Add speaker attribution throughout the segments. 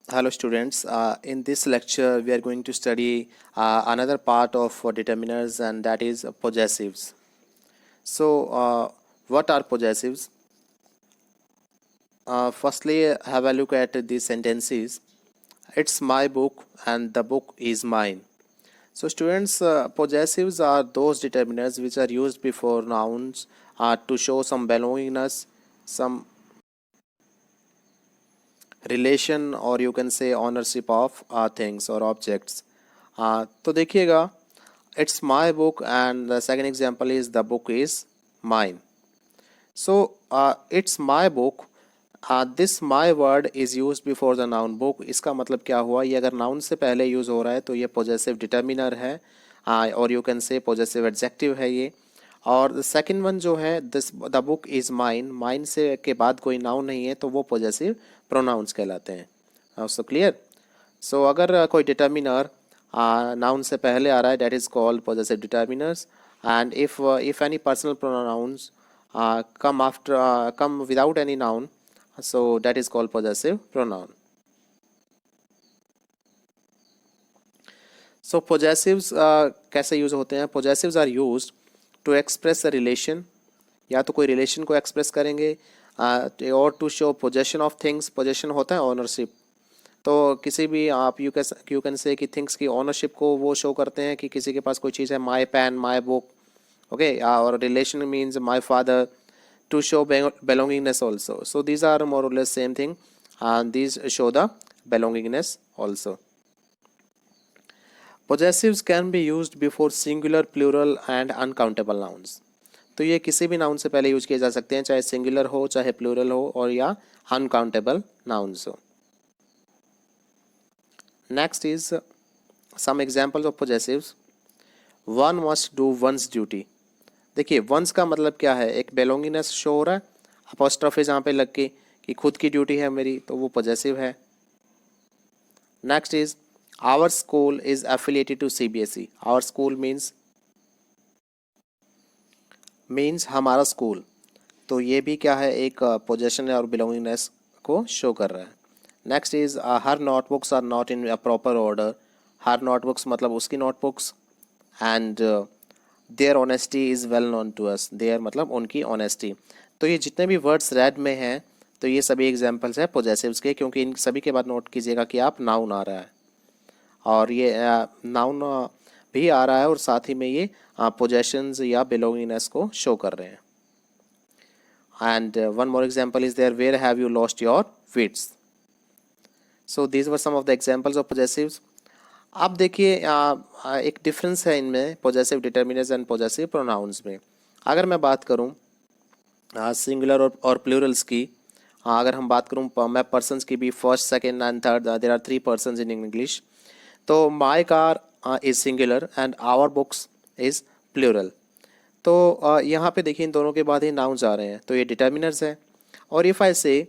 Speaker 1: Hello students, in this lecture we are going to study another part of determiners, and that is possessives. So what are possessives? Firstly, have a look at these sentences. It's my book and the book is mine. So students, possessives are those determiners which are used before nouns to show some belongingness, some relation, or you can say ownership of things or objects. तो देखिएगा, it's my book and the second example is the book is mine. So it's my book. This my word is used before the noun book. इसका मतलब क्या हुआ, ये अगर noun से पहले यूज़ हो रहा है तो ये possessive determiner है, और you can say possessive adjective है ये. और सेकंड वन जो है this the book is mine, mine से के बाद कोई नाउन नहीं है तो वो पॉजेसिव प्रोनाउंस कहलाते हैं. So clear. सो अगर कोई डिटर्मिनर नाउन से पहले आ रहा है that is called possessive determiners. And if any personal pronouns come without any noun, so that is called possessive pronoun. So possessives कैसे यूज़ होते हैं? Possessives are used to express a relation, या तो कोई रिलेशन को express करेंगे, और to show possession of things. Possession होता है ऑनरशिप. तो किसी भी आप यू कैन से कि थिंग्स की ऑनरशिप को वो शो करते हैं कि किसी के पास कोई चीज़ है, my pen, my book, okay. और relation means my father, to show belongingness also. So these are more or less same thing, and these show the belongingness also. Possessives can be used before singular, plural and uncountable nouns. तो ये किसी भी noun से पहले use किए जा सकते हैं, चाहे सिंगुलर हो, चाहे प्लूरल हो, और या अनकाउंटेबल नाउन्स हो. Next is some examples of possessives. One must do one's duty. देखिए वंस का मतलब क्या है, एक बेलोंगिनेस शो हो रहा है, अपोस्ट्रोफी जहाँ पे लग के कि खुद की ड्यूटी है मेरी, तो वो पॉजेसिव है. Next is our school is affiliated to CBSE. Our school means हमारा स्कूल, तो ये भी क्या है, एक पोजेशन है और बिलोंगिंगनेस को शो कर रहा है. Next is her notebooks are not in proper order. Her notebooks मतलब उसकी notebooks. And their honesty is well known to us. Their मतलब उनकी ऑनेस्टी. तो ये जितने भी वर्ड्स रेड में हैं तो ये सभी एग्जांपल्स हैं पोजेसिव्स के, क्योंकि इन सभी के बाद नोट कीजिएगा कि आप नाउन आ रहा है, और ये नाउन भी आ रहा है और साथ ही में ये पोजेशंस या बिलोंगिंगनेस को शो कर रहे हैं. And one more example is there, where have you lost your wits. So these were some of the examples of possessives. अब देखिए एक डिफरेंस है इनमें possessive determiners and possessive pronouns में. अगर मैं बात करूं सिंगुलर और प्लूरल्स की, अगर हम बात करूं मैं पर्सन्स की भी, first second and third, there are 3 persons in English. तो my car is singular and our books is plural. तो यहाँ पे देखिए इन दोनों के बाद ही नाउन्स आ रहे हैं, तो ये डिटर्मिनर्स है. और if I say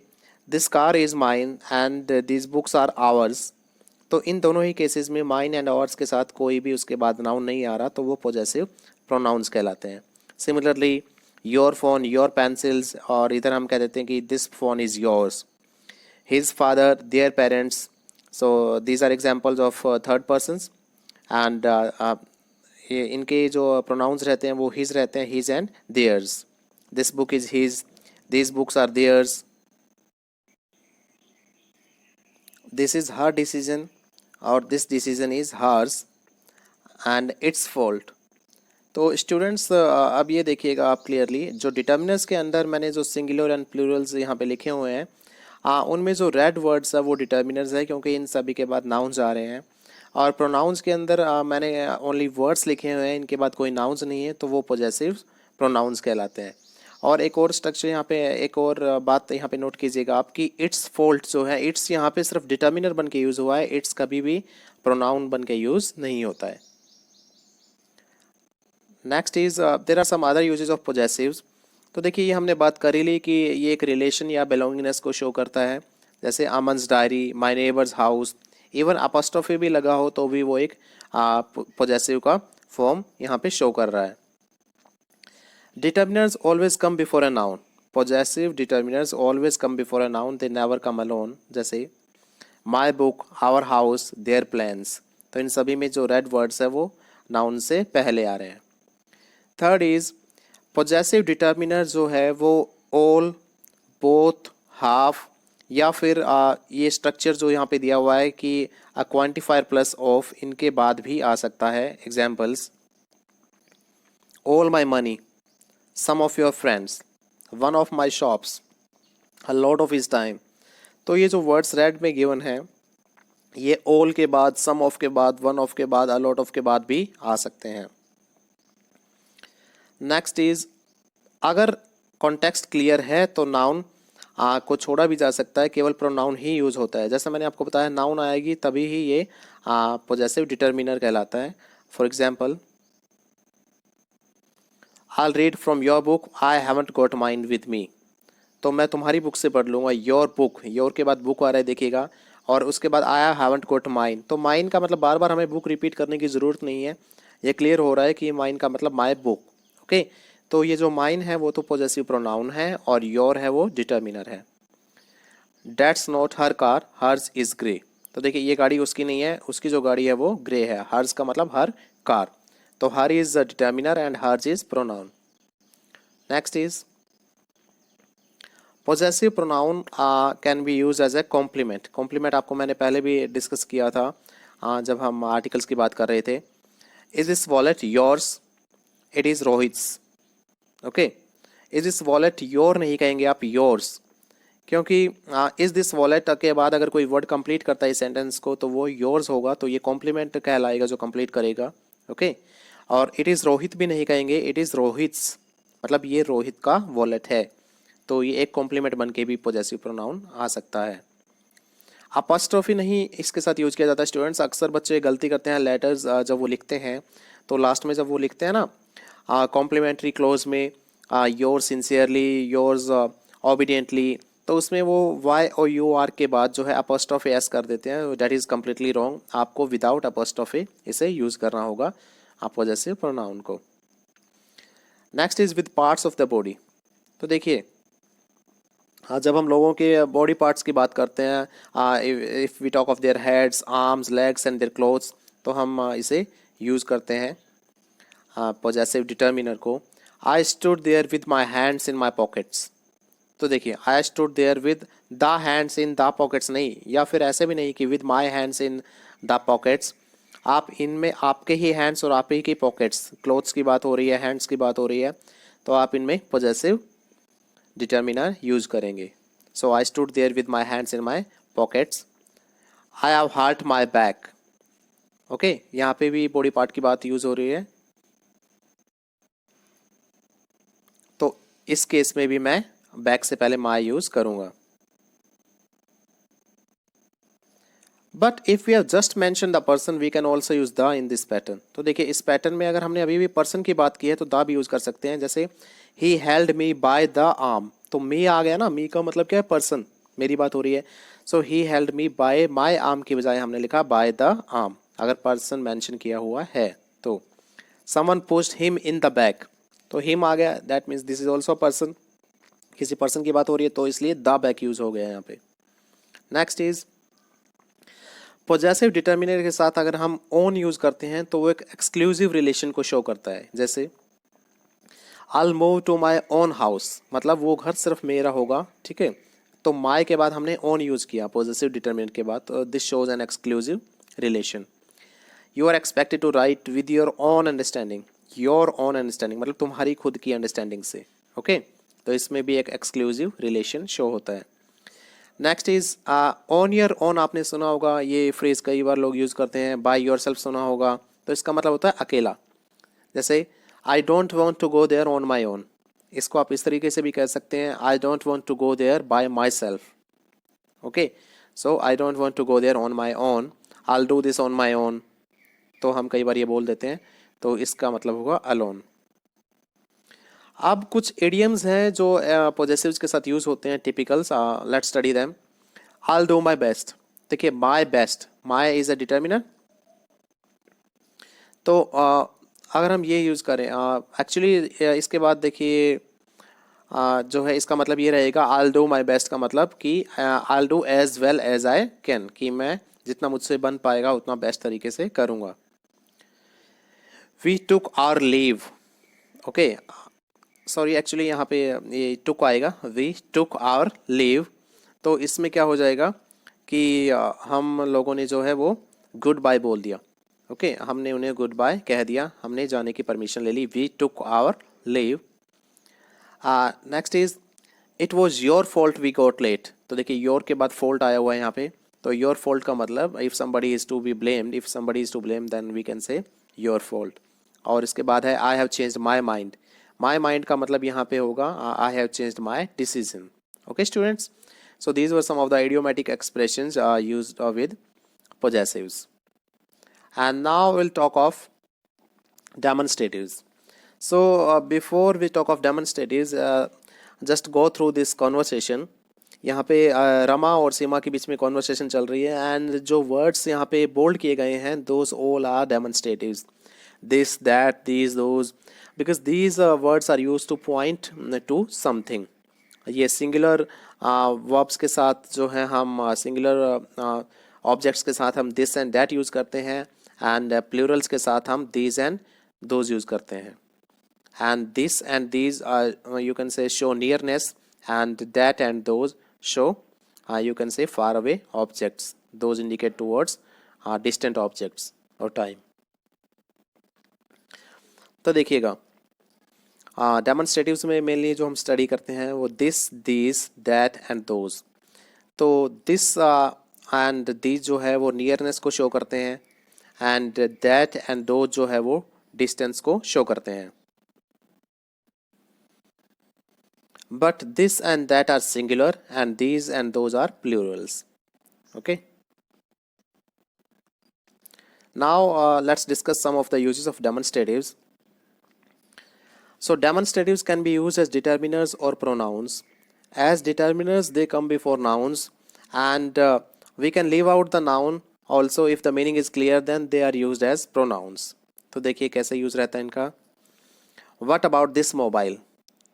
Speaker 1: this car is mine and this books are ours, तो इन दोनों ही केसेस में माइन एंड आवर्स के साथ कोई भी उसके बाद नाउन नहीं आ रहा, तो वो पॉजेसिव प्रोनाउंस कहलाते हैं. Similarly your phone, your pencils, और इधर हम कह देते हैं कि this phone is yours. His father, their parents. So these are examples of third persons. And इनके जो प्रोनाउंस रहते हैं वो हिज रहते हैं, his and theirs. This book is his, this books are theirs. This is her decision, और this decision is hers, and its fault. तो students अब ये देखिएगा आप क्लियरली, जो डिटर्मिनर्स के अंदर मैंने जो सिंगुलर एंड प्लूरल्स यहाँ पे लिखे हुए हैं, उनमें जो रेड वर्ड्स है वो डिटर्मिनर्स है, क्योंकि इन सभी के बाद नाउन्स आ रहे हैं. और प्रोनाउंस के अंदर मैंने ओनली वर्ड्स लिखे हुए हैं, इनके बाद कोई नाउन्स नहीं है, तो वो पॉजेसिव प्रोनाउंस कहलाते हैं. और एक और स्ट्रक्चर यहाँ पे, एक और बात यहाँ पे नोट कीजिएगा आप कि इट्स फॉल्ट जो है, इट्स यहाँ पे सिर्फ डिटर्मिनर बन के यूज़ हुआ है, इट्स कभी भी प्रोनाउन बन के यूज़ नहीं होता है. Next is there are some other uses of possessives. तो देखिए ये हमने बात कर ही ली कि ये एक रिलेशन या बिलोंगिंगनेस को शो करता है, जैसे Aman's diary, my neighbour's house. Even apostrophe भी लगा हो तो भी वो एक पॉजेसिव का फॉर्म यहाँ पे शो कर रहा है. Determiners always come before a noun. possessive determiners always come before a noun, they never come alone. जैसे my book, our house, their plans. तो इन सभी में जो रेड वर्ड्स है वो नाउन से पहले आ रहे हैं. थर्ड इज possessive determiner जो है वो all, both, half या फिर ये स्ट्रक्चर जो यहाँ पे दिया हुआ है कि अ क्वांटिफायर प्लस ऑफ, इनके बाद भी आ सकता है. Examples all my money, some of your friends, one of my shops, a lot of his time. तो ये जो वर्ड्स रेड में गिवन है ये ऑल के बाद, सम ऑफ के बाद, वन ऑफ के बाद, अ लॉट ऑफ के बाद भी आ सकते हैं. नेक्स्ट इज अगर कॉन्टेक्स्ट क्लियर है तो नाउन को छोड़ा भी जा सकता है, केवल प्रोनाउन ही यूज होता है. जैसे मैंने आपको बताया नाउन आएगी तभी ही ये पोजेसिव डिटर्मिनर कहलाता है. For example I'll read from your book, I haven't got mine with me. तो मैं तुम्हारी बुक से पढ़ लूँगा. योर बुक, योर के बाद बुक आ रहा है देखिएगा, और उसके बाद आई हैवंट गोट माइन. तो माइन का मतलब बार बार हमें बुक रिपीट करने की ज़रूरत नहीं है, ये क्लियर हो रहा है कि माइन का मतलब माई बुक. ओके, तो ये जो माइन है वो तो पॉजेसिव प्रोनाउन है और योर है वो डिटर्मिनर है. That's not her car, hers is grey. तो देखिए ये गाड़ी उसकी नहीं है, उसकी जो गाड़ी है वो ग्रे है. हर्स का मतलब हर कार. तो her is determiner and hers is pronoun. Next is possessive pronoun can be use as a complement. Complement आपको मैंने पहले भी डिस्कस किया था जब हम आर्टिकल्स की बात कर रहे थे. Is this wallet yours? It is Rohit's. Okay, is this wallet your नहीं कहेंगे आप, योर्स, क्योंकि इज दिस वॉलेट के बाद अगर कोई वर्ड कंप्लीट करता है इस सेंटेंस को तो वो योर्स होगा, तो ये कॉम्प्लीमेंट कहलाएगा जो कंप्लीट करेगा. ओके, और इट इज़ रोहित भी नहीं कहेंगे, इट इज़ रोहित्स, मतलब ये रोहित का वॉलेट है. तो ये एक कॉम्प्लीमेंट बन के भी पॉजेसिव प्रोनाउन आ सकता है. अपॉस्ट्रोफी नहीं इसके साथ यूज किया जाता है. स्टूडेंट्स अक्सर बच्चे गलती करते हैं, लेटर्स जब वो लिखते हैं तो लास्ट में जब वो लिखते हैं ना कॉम्प्लीमेंट्री क्लोज में योर्स सिंसियरली, योर्स ओबीडियंटली, तो उसमें वो वाई और यू आर के बाद जो है अपॉस्ट्रोफी एस कर देते हैं. That is completely wrong. आपको विदाउट अपॉस्ट्रोफी इसे यूज़ करना होगा पॉजेसिव प्रोनाउन को. Next is with parts of the body. तो देखिए जब हम लोगों के बॉडी पार्ट्स की बात करते हैं, if we talk of their heads, arms, legs and their clothes, तो हम इसे यूज़ करते हैं पॉजेसिव डिटर्मिनर को. I stood there with my hands in my pockets. तो देखिए I stood there with the hands in the pockets नहीं, या फिर ऐसे भी नहीं कि with my hands in the pockets. आप इनमें आपके ही हैंड्स और आप ही की पॉकेट्स, क्लोथ्स की बात हो रही है, हैंड्स की बात हो रही है, तो आप इनमें पॉजेसिव डिटर्मिनर यूज करेंगे. So I stood there with my hands in my pockets. I have hurt my back. Okay, यहाँ पे भी बॉडी पार्ट की बात यूज हो रही है, तो इस केस में भी मैं बैक से पहले माई यूज करूंगा. But if we have just mention the person we can also use the in this pattern. तो देखिए इस पैटर्न में अगर हमने अभी भी पर्सन की बात की है तो द भी यूज कर सकते हैं. जैसे ही held me bye the arm, तो मी आ गया ना, मी का मतलब क्या है, पर्सन, मेरी बात हो रही है. So he held me by my arm की बजाय हमने लिखा बाय द आर्म, अगर पर्सन मेंशन किया हुआ है तो. Someone pushed him in the back, तो हिम आ गया, that means this is also person, किसी पर्सन की बात हो रही है तो इसलिए द बैक यूज हो गया यहाँ पे. नेक्स्ट इज पॉजेसिव डिटर्मिनर के साथ अगर हम ओन यूज करते हैं तो वो एक एक्सक्लूसिव रिलेशन को शो करता है. जैसे I'll move to my own house, मतलब वो घर सिर्फ मेरा होगा. ठीक है, तो माई के बाद हमने ओन यूज किया पॉजेसिव डिटर्मिनर के बाद, तो this shows an exclusive relation. You are expected to write with your own understanding. Your own understanding मतलब तुम्हारी खुद की अंडरस्टैंडिंग से. ओके, तो इसमें भी एक एक्सक्लूसिव रिलेशन शो होता है. Next is on your own. आपने सुना होगा ये फ्रेज, कई बार लोग यूज करते हैं. बाय योर सेल्फ सुना होगा, तो इसका मतलब होता है अकेला. जैसे I don't want to go there on my own, इसको आप इस तरीके से भी कह सकते हैं, I don't want to go there by myself. Okay, so I don't want to go there on my own, I will do this on my own, तो हम कई बार ये बोल देते हैं, तो इसका मतलब होगा अलोन. अब कुछ इडियम्स हैं जो पॉजेसिव्स के साथ यूज होते हैं, typicals. Let's study them. I will do my best. देखिए my best, my is a determiner, तो अगर हम ये यूज़ करें एक्चुअली इसके बाद देखिए जो है इसका मतलब ये रहेगा I'll do my best का मतलब कि I'll do as well as I can, कि मैं जितना मुझसे बन पाएगा उतना बेस्ट तरीके से करूँगा। We took our leave, okay sorry actually यहाँ पे ये took आएगा, we took our leave, तो इसमें क्या हो जाएगा कि हम लोगों ने जो है वो गुड बाय बोल दिया। ओके हमने उन्हें गुड बाय कह दिया, हमने जाने की परमिशन ले ली। We took our leave. Next is it was your fault we got late. तो देखिए योर के बाद फॉल्ट आया हुआ है यहाँ पे, तो योर फॉल्ट का मतलब if somebody is to be blamed, if somebody is to blame then we can say your fault. और इसके बाद है I have changed my mind. My mind का मतलब यहाँ पे होगा I have changed my decision. Okay students, so these were some of the idiomatic expressions used with possessives. And now we'll talk of demonstratives. So before we talk of demonstratives, just go through this conversation. यहाँ पे रमा और सीमा के बीच में conversation चल रही है, and जो words यहाँ पे बोल्ड किए गए हैं those all are demonstratives, this that these those, because these words are use to point to something. ये सिंगुलर वर्ब्स के साथ जो है हम सिंगुलर ऑब्जेक्ट्स के साथ हम दिस एंड दैट यूज़ करते हैं, एंड प्लूरल्स के साथ हम दीज एंड दोज यूज़ करते हैं। And this and these you can say show nearness, and that and those show you can say far away objects, those indicate towards distant objects और time. तो देखिएगा डेमोन्स्ट्रेटिव्स में mainly जो हम study करते हैं वो this, these, that and those. तो दिस एंड दीज जो है वो नियरनेस को शो करते हैं, एंड दैट एंड दोज जो है वो डिस्टेंस को शो करते हैं। But this and that are singular and these and those are plurals. Okay, now let's discuss some of the usages of demonstratives. So demonstratives can be used as determiners or pronouns. As determiners, they come before nouns, and we can leave out the noun also if the meaning is clear, then they are used as pronouns. तो देखिए कैसे use रहता है इनका. What about this mobile?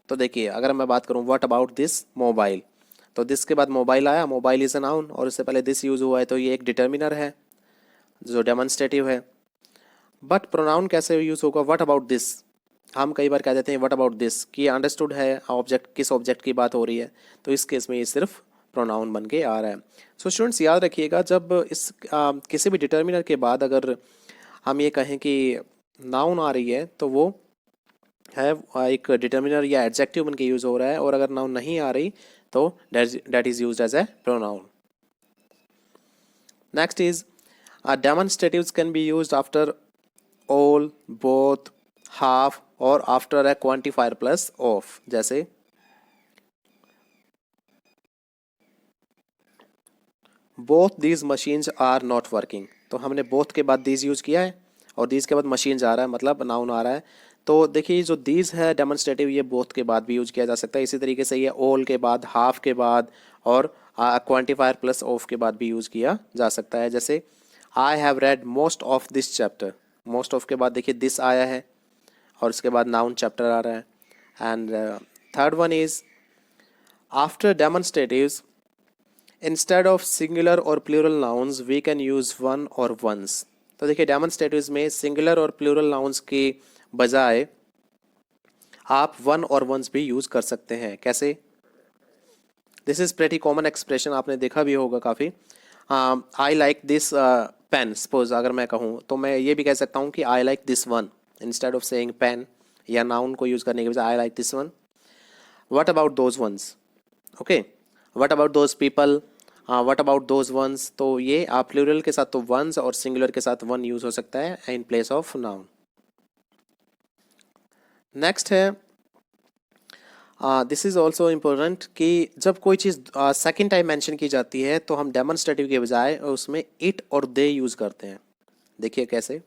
Speaker 1: तो देखिए अगर मैं बात करूँ what about this mobile, तो this के बाद मोबाइल आया, मोबाइल इज अ नाउन, और इससे पहले this यूज हुआ है, तो ये एक डिटर्मिनर है जो डेमोन्स्ट्रेटिव है. बट प्रोनाउन कैसे यूज होगा? व्हाट अबाउट दिस, हम कई बार कह देते हैं व्हाट अबाउट दिस, कि अंडरस्टूड है ऑब्जेक्ट, किस ऑब्जेक्ट की बात हो रही है, तो इस केस में ये सिर्फ प्रोनाउन बन के आ रहा है. सो स्टूडेंट्स याद रखिएगा, जब इस किसी भी डिटर्मिनर के बाद अगर हम ये कहें कि नाउन आ रही है तो वो है एक डिटर्मिनर या एडजेक्टिव बन के यूज़ हो रहा है, और अगर नाउन नहीं आ रही तो that is used as a pronoun. Next is demonstratives can be used after all, both, half और after a quantifier plus of. जैसे both these machines are not working, तो हमने बोथ के बाद दीज यूज किया है और दीज के बाद मशीन्स आ रहा है, मतलब नाउन आ रहा है. तो देखिए जो दीज है डेमोन्स्ट्रेटिव, ये बोथ के बाद भी यूज किया जा सकता है. इसी तरीके से ये ऑल के बाद, हाफ के बाद और क्वांटिफायर प्लस ऑफ के बाद भी यूज किया जा सकता है. जैसे I have read most of this chapter, most of के बाद देखिए दिस आया है और उसके बाद नाउन चैप्टर आ रहा है. And third one is after demonstratives, instead of singular और plural nouns we can use one और वंस. तो देखिए डेमोन्स्ट्रेटिव्स में सिंगुलर और प्लूरल नाउन्स के बजाय आप वन और वंस भी यूज कर सकते हैं. कैसे? This is pretty common expression, आपने देखा भी होगा काफ़ी. I like this pen, suppose अगर मैं कहूँ तो मैं ये भी कह सकता हूँ कि I like this one, instead of saying pen या नाउन को यूज करने के बजाय I like this one. What about those ones, okay, what about those people, what about those ones. तो ये आप प्लूरल के साथ तो वंस और सिंगुलर के साथ वन यूज हो सकता है in place of noun. Next है दिस इज ऑल्सो इम्पोर्टेंट कि जब कोई चीज़ सेकेंड टाइम मेंशन की जाती है तो हम डेमोन्स्ट्रेटिव के बजाय उसमें इट और दे यूज करते हैं. देखिए कैसे.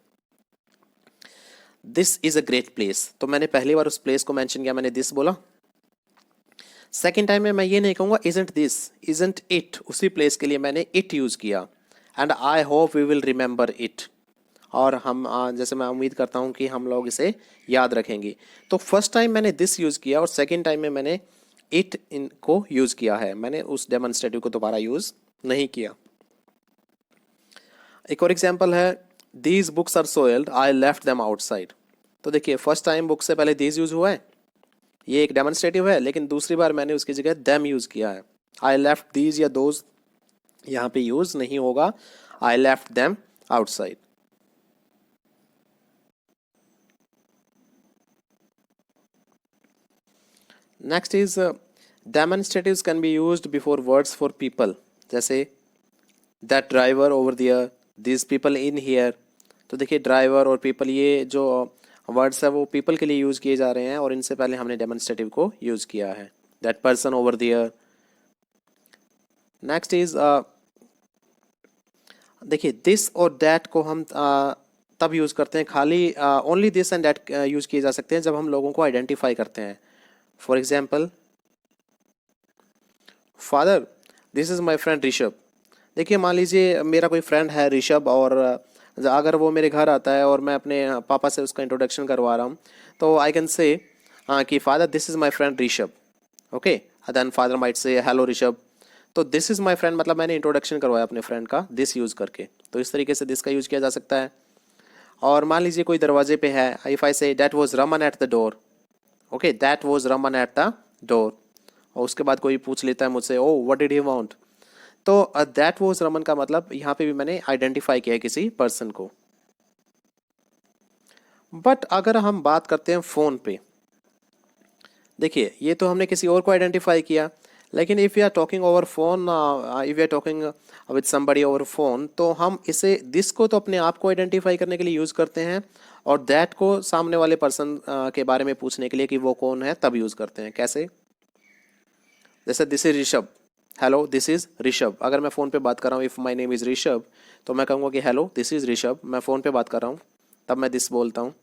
Speaker 1: This is a great place, तो मैंने पहली बार उस प्लेस को मेंशन किया, मैंने दिस बोला. सेकेंड टाइम में मैं ये नहीं कहूँगा इजंट दिस, इजंट इट, उसी प्लेस के लिए मैंने इट यूज़ किया. And I hope we will remember it, और हम जैसे मैं उम्मीद करता हूँ कि हम लोग इसे याद रखेंगे. तो फर्स्ट टाइम मैंने दिस यूज़ किया और सेकेंड टाइम में मैंने इट इनको यूज़ किया है, मैंने उस डेमोन्स्ट्रेटिव को दोबारा यूज़ नहीं किया। एक और एग्जांपल है, these books are soiled I left them outside. तो देखिए फर्स्ट टाइम बुक से पहले दीज यूज़ हुआ है, ये एक डेमोन्स्ट्रेटिव है, लेकिन दूसरी बार मैंने उसकी जगह देम यूज़ किया है। आई लेफ्ट दीज या दोज यहाँ पे यूज़ नहीं होगा, I left them outside. Next is demonstratives can be used before words for people, जैसे that driver over there, this people in here. तो देखिए ड्राइवर और पीपल ये जो वर्ड्स है वो पीपल के लिए यूज़ किए जा रहे हैं और इनसे पहले हमने डेमोन्स्ट्रेटिव को यूज़ किया है, that person over their. Next is देखिए दिस और दैट को हम तब यूज़ करते हैं, खाली only this and that use किए जा सकते हैं जब हम लोगों को आइडेंटिफाई करते हैं। For example, father this is my friend Rishabh. देखिए मान लीजिए मेरा कोई फ्रेंड है ऋषभ, और अगर वो मेरे घर आता है और मैं अपने पापा से उसका इंट्रोडक्शन करवा रहा हूँ, तो आई कैन से कि father this is my friend Rishabh, okay, then father might say hello Rishabh. तो दिस इज़ माई फ्रेंड मतलब मैंने इंट्रोडक्शन करवाया अपने फ्रेंड का दिस यूज़ करके, तो इस तरीके से दिस का यूज़ किया जा सकता है। और मान लीजिए कोई दरवाजे पे है, if I say that was Raman at the door, okay, that was Raman at the door, और उसके बाद कोई पूछ लेता है मुझसे, oh what did he want, तो दैट वाज रमन का मतलब यहाँ पे भी मैंने आइडेंटिफाई किया है किसी पर्सन को। बट अगर हम बात करते हैं फ़ोन पे, देखिए ये तो हमने किसी और को आइडेंटिफाई किया, लेकिन if you are talking over phone, if you are talking with somebody over phone, तो हम इसे दिस को तो अपने आप को आइडेंटिफाई करने के लिए यूज़ करते हैं, और दैट को सामने वाले पर्सन के बारे में पूछने के लिए कि वो कौन है तब यूज़ करते हैं। कैसे? जैसे this is Rishabh, hello this is Rishabh. अगर मैं फ़ोन पे बात कर रहा हूँ, if my name is Rishabh, तो मैं कहूँगा कि हेलो दिस इज़ ऋषभ, मैं फ़ोन पे बात कर रहा हूँ, तब मैं दिस बोलता हूँ।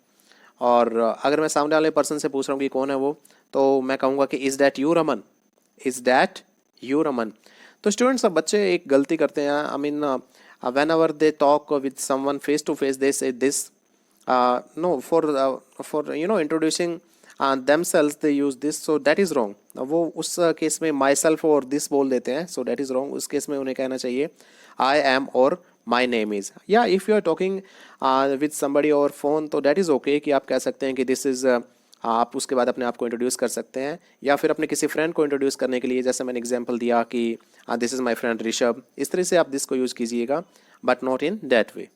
Speaker 1: और अगर मैं सामने वाले पर्सन से पूछ रहा हूँ कि कौन है वो, तो मैं कहूँगा कि is that you Raman, is that you Raman. तो स्टूडेंट्स, अब बच्चे एक गलती करते हैं, I mean whenever they talk with someone face to face they say this, no for introducing themselves they use this, so that is wrong। वो उस case में माई सेल्फ और दिस बोल देते हैं, so that is wrong। उस case में उन्हें कहना चाहिए आई एम और माई नेम इज़, या if you are talking with somebody और फोन, तो दैट इज़ ओके कि आप कह सकते हैं कि दिस इज़, आप उसके बाद अपने आप को इंट्रोड्यूस कर सकते हैं, या फिर अपने किसी फ्रेंड को इंट्रोड्यूस करने के लिए, जैसे मैंने एग्जांपल दिया कि this is my friend Rishabh, इस तरह से आप दिस को यूज़ कीजिएगा, but not in that way.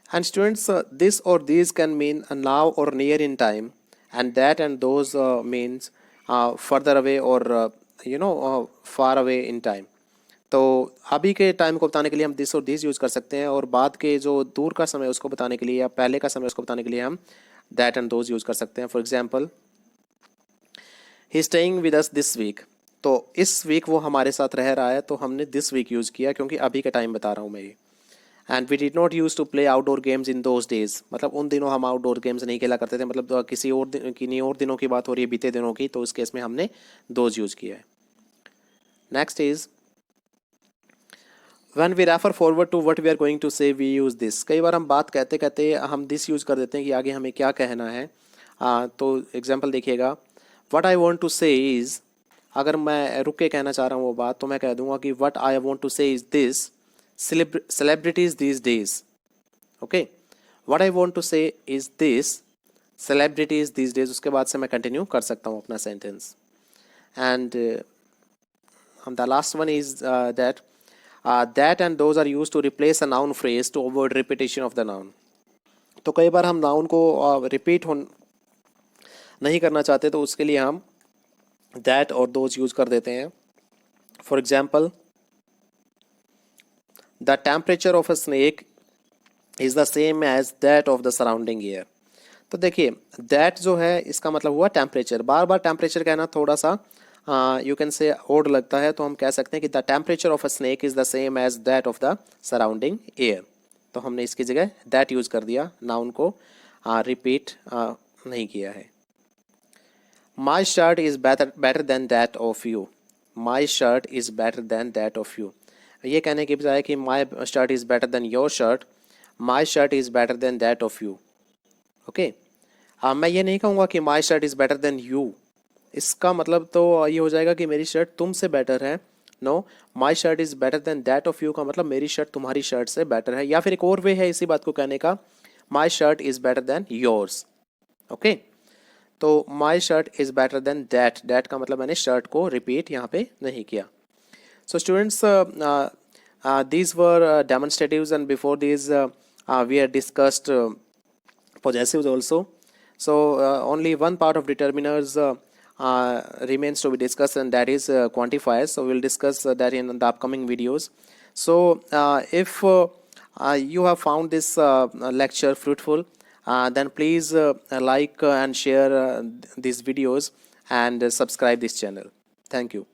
Speaker 1: And students, this or these can mean now or near in time, and that and those means further away or far away in time। तो अभी के time को बताने के लिए हम this और this use कर सकते हैं, और बाद के जो दूर का समय उसको बताने के लिए या पहले का समय उसको बताने के लिए हम दैट एंड दोज यूज़ कर सकते हैं। For example, he staying with us this week, तो इस वीक वो हमारे साथ रह रहा है, तो हमने दिस वीक यूज़ किया क्योंकि अभी का टाइम बता रहा हूँ मैं ये। And we did not use to play outdoor games in those days, मतलब उन दिनों हम आउटडोर गेम्स नहीं खेला करते थे, मतलब किसी और किन्हीं और दिनों की बात हो रही है, बीते दिनों की, तो उस केस में हमने दोज यूज़ किया है। Next is when we refer forward to what we are going to say we use this. कई बार हम बात कहते कहते हम दिस यूज़ कर देते हैं कि आगे हमें क्या कहना है। तो एग्जाम्पल देखिएगा, व्हाट आई वॉन्ट टू से इज़, अगर मैं रुक के कहना चाह रहा हूँ वो बात, तो मैं कह दूंगा कि व्हाट आई वॉन्ट टू से is this celebrities these days, okay, what I want to say is this celebrities these days, उसके बाद से मैं कंटिन्यू कर सकता हूँ अपना sentence. And the last one is that and those are used to replace a noun phrase to avoid repetition of the noun। तो कई बार हम नाउन को रिपीट नहीं करना चाहते, तो उसके लिए हम that और those यूज़ कर देते हैं। For example, the temperature of a snake is the same as that of the surrounding air। तो देखिए that जो है इसका मतलब हुआ टेम्परेचर, बार बार टेम्परेचर कहना थोड़ा सा यू कैन से ओड लगता है, तो हम कह सकते हैं कि the temperature of a snake is the same as that of the surrounding air. तो हमने इसकी जगह दैट यूज़ कर दिया, नाउन को रिपीट नहीं किया है। माई shirt is better than that of you, my shirt is better than that of you, ये कहने की बजाय कि माई shirt is better then your shirt, my shirt is better than that of you, okay. मैं ये नहीं कहूँगा कि माई shirt is better then you, इसका मतलब तो ये हो जाएगा कि मेरी शर्ट तुमसे बेटर है। No, my shirt is better than that of you का मतलब मेरी शर्ट तुम्हारी शर्ट से बेटर है। या फिर एक और वे है इसी बात को कहने का, my shirt is better than yours. Okay, तो my shirt is better than that, that का मतलब मैंने शर्ट को रिपीट यहाँ पे नहीं किया। So students, these were demonstratives, and before these we had discussed possessives also. So only one part of determiners remains to be discussed, and that is quantifiers. So we'll discuss that in the upcoming videos. So if you have found this lecture fruitful, then please like and share these videos, and subscribe this channel. Thank you.